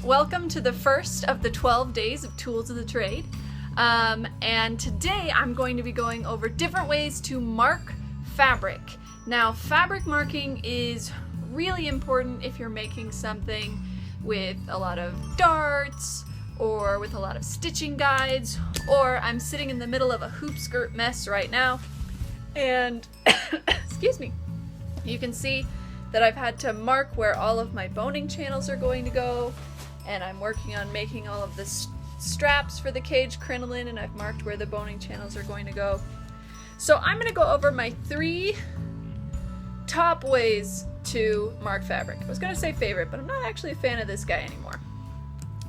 welcome to the first of the 12 days of Tools of the Trade. And today I'm going to be going over different ways to mark fabric. Now, fabric marking is really important if you're making something with a lot of darts or with a lot of stitching guides, or I'm sitting in the middle of a hoop skirt mess right now and excuse me, you can see that I've had to mark where all of my boning channels are going to go, and I'm working on making all of the straps for the cage crinoline, and I've marked where the boning channels are going to go. So I'm going to go over my 3 top ways to mark fabric. I was going to say favorite, but I'm not actually a fan of this guy anymore.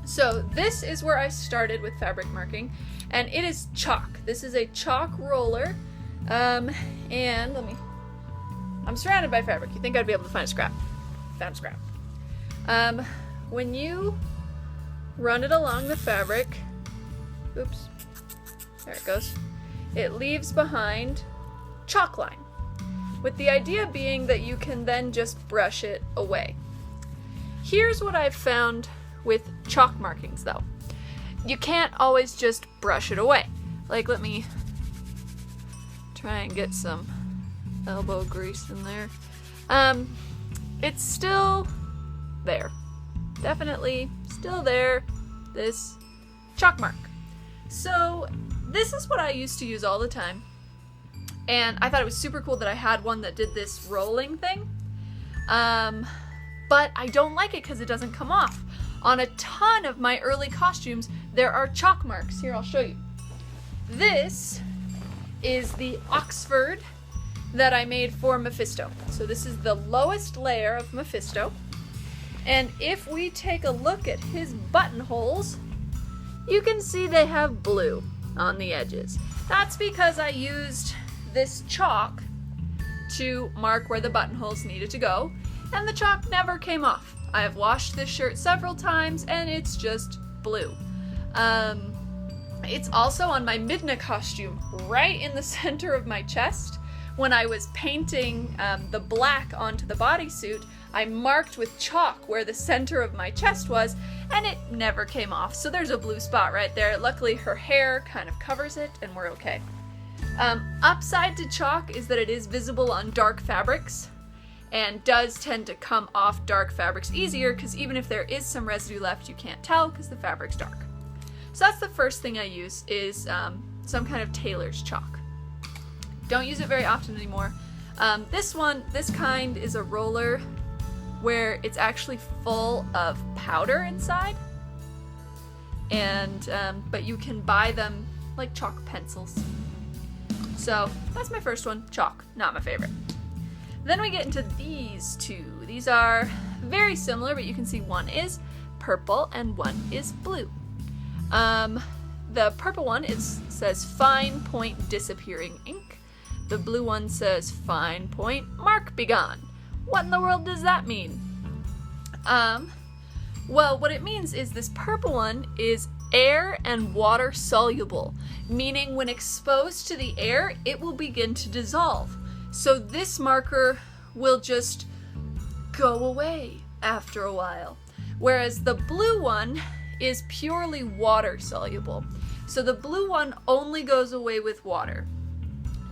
So this is where I started with fabric marking, and it is chalk. This is a chalk roller, and I'm surrounded by fabric. You think I'd be able to find a scrap? Found a scrap. When you run it along the fabric, oops, there it goes, it leaves behind chalk line, with the idea being that you can then just brush it away. Here's what I've found with chalk markings though. You can't always just brush it away. Like, let me try and get some elbow grease in there. It's still there. Definitely still there, this chalk mark. So this is what I used to use all the time, and I thought it was super cool that I had one that did this rolling thing, but I don't like it because it doesn't come off. On a ton of my early costumes there are chalk marks. Here, I'll show you. This is the Oxford that I made for Mephisto. So this is the lowest layer of Mephisto, and if we take a look at his buttonholes, you can see they have blue on the edges. That's because I used this chalk to mark where the buttonholes needed to go, and the chalk never came off. I have washed this shirt several times and it's just blue. It's also on my Midna costume, right in the center of my chest. When I was painting the black onto the bodysuit, I marked with chalk where the center of my chest was, and it never came off. So there's a blue spot right there. Luckily her hair kind of covers it and we're okay. Upside to chalk is that it is visible on dark fabrics and does tend to come off dark fabrics easier, because even if there is some residue left, you can't tell because the fabric's dark. So that's the first thing I use, is some kind of tailor's chalk. Don't use it very often anymore. This kind is a roller where it's actually full of powder inside, and but you can buy them like chalk pencils. So that's my first one, chalk, not my favorite. Then we get into these two. These are very similar, but you can see one is purple and one is blue. The purple one says fine point disappearing ink. The blue one says fine point mark begone. What in the world does that mean? Well, what it means is this purple one is air and water soluble, meaning when exposed to the air, it will begin to dissolve. So this marker will just go away after a while. Whereas the blue one is purely water soluble. So the blue one only goes away with water.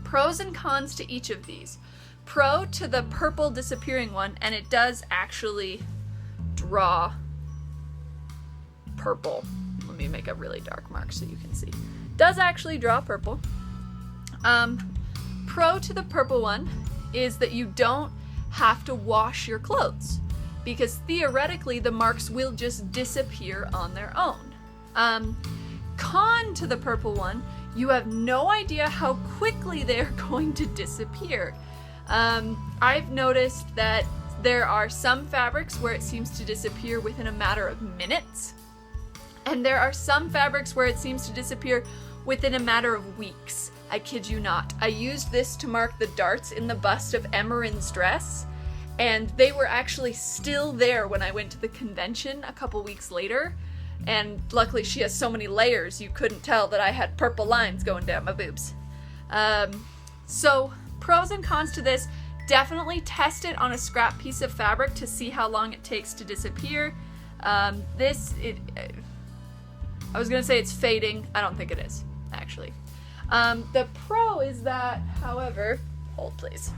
Pros and cons to each of these. Pro to the purple disappearing one, and it does actually draw purple. Let me make a really dark mark so you can see. Does actually draw purple. Pro to the purple one is that you don't have to wash your clothes, because theoretically the marks will just disappear on their own. Con to the purple one, you have no idea how quickly they're going to disappear. I've noticed that there are some fabrics where it seems to disappear within a matter of minutes, and there are some fabrics where it seems to disappear within a matter of weeks. I kid you not. I used this to mark the darts in the bust of Emmerin's dress, and they were actually still there when I went to the convention a couple weeks later, and luckily she has so many layers you couldn't tell that I had purple lines going down my boobs. So pros and cons to this: definitely test it on a scrap piece of fabric to see how long it takes to disappear. I was gonna say it's fading. I don't think it is, actually. The pro is that, however, hold please.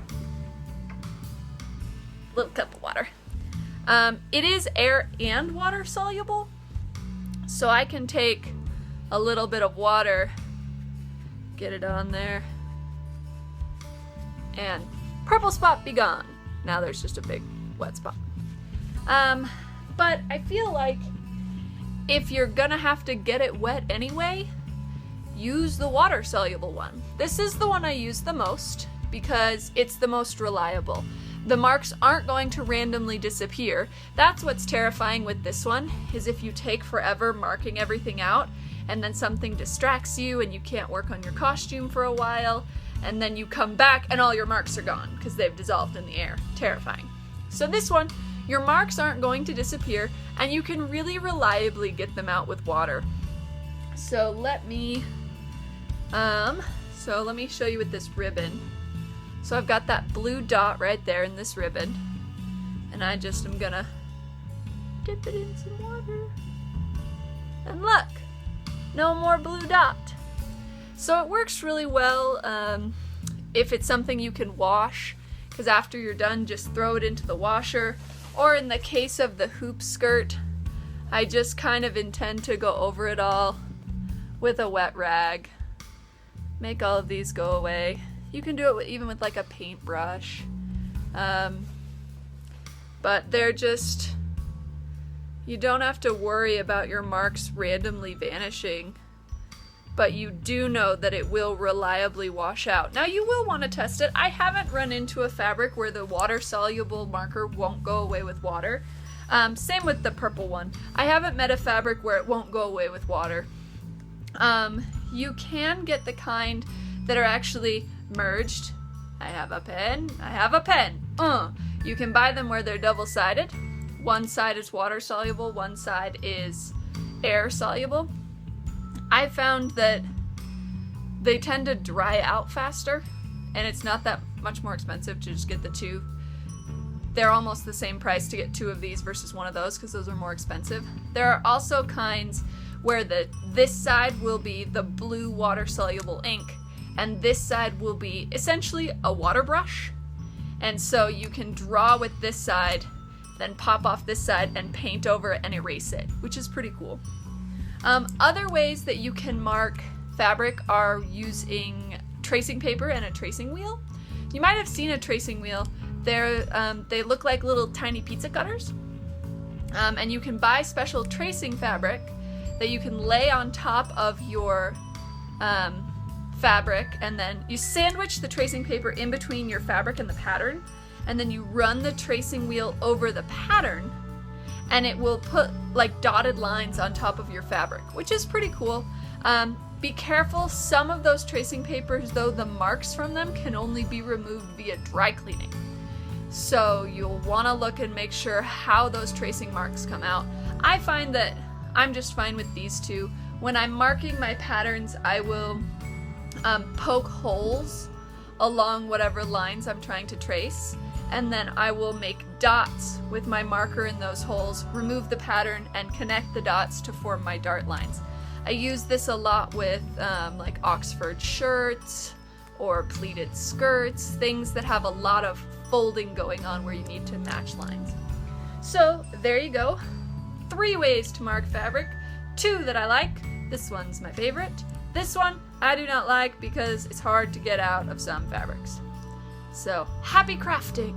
Little cup of water. It is air and water soluble, so I can take a little bit of water, get it on there, and purple spot be gone. Now there's just a big wet spot. But I feel like if you're gonna have to get it wet anyway, use the water soluble one. This is the one I use the most because it's the most reliable. The marks aren't going to randomly disappear. That's what's terrifying with this one, is if you take forever marking everything out and then something distracts you and you can't work on your costume for a while, and then you come back and all your marks are gone because they've dissolved in the air. Terrifying. So this one, your marks aren't going to disappear and you can really reliably get them out with water. So let me show you with this ribbon. So I've got that blue dot right there in this ribbon, and I just am gonna dip it in some water, and look, no more blue dot. So it works really well if it's something you can wash, because after you're done, just throw it into the washer. Or in the case of the hoop skirt, I just kind of intend to go over it all with a wet rag. Make all of these go away. You can do it even with like a paintbrush. But they're just, you don't have to worry about your marks randomly vanishing, but you do know that it will reliably wash out. Now you will want to test it. I haven't run into a fabric where the water soluble marker won't go away with water. Same with the purple one. I haven't met a fabric where it won't go away with water. You can get the kind that are actually merged. I have a pen. You can buy them where they're double-sided. One side is water soluble, one side is air soluble. I found that they tend to dry out faster, and it's not that much more expensive to just get the two. They're almost the same price to get two of these versus one of those, because those are more expensive. There are also kinds where this side will be the blue water-soluble ink, and this side will be essentially a water brush. And so you can draw with this side, then pop off this side and paint over it and erase it, which is pretty cool. Other ways that you can mark fabric are using tracing paper and a tracing wheel. You might have seen a tracing wheel. They look like little tiny pizza cutters. And you can buy special tracing fabric that you can lay on top of your fabric, and then you sandwich the tracing paper in between your fabric and the pattern, and then you run the tracing wheel over the pattern, and it will put like dotted lines on top of your fabric, which is pretty cool. Be careful, some of those tracing papers, though, the marks from them can only be removed via dry cleaning. So you'll want to look and make sure how those tracing marks come out. I find that I'm just fine with these two. When I'm marking my patterns, I will poke holes along whatever lines I'm trying to trace, and then I will make dots with my marker in those holes, remove the pattern, and connect the dots to form my dart lines. I use this a lot with like Oxford shirts or pleated skirts, things that have a lot of folding going on where you need to match lines. So there you go. 3 ways to mark fabric. 2 that I like. This one's my favorite. This one I do not like because it's hard to get out of some fabrics. So happy crafting!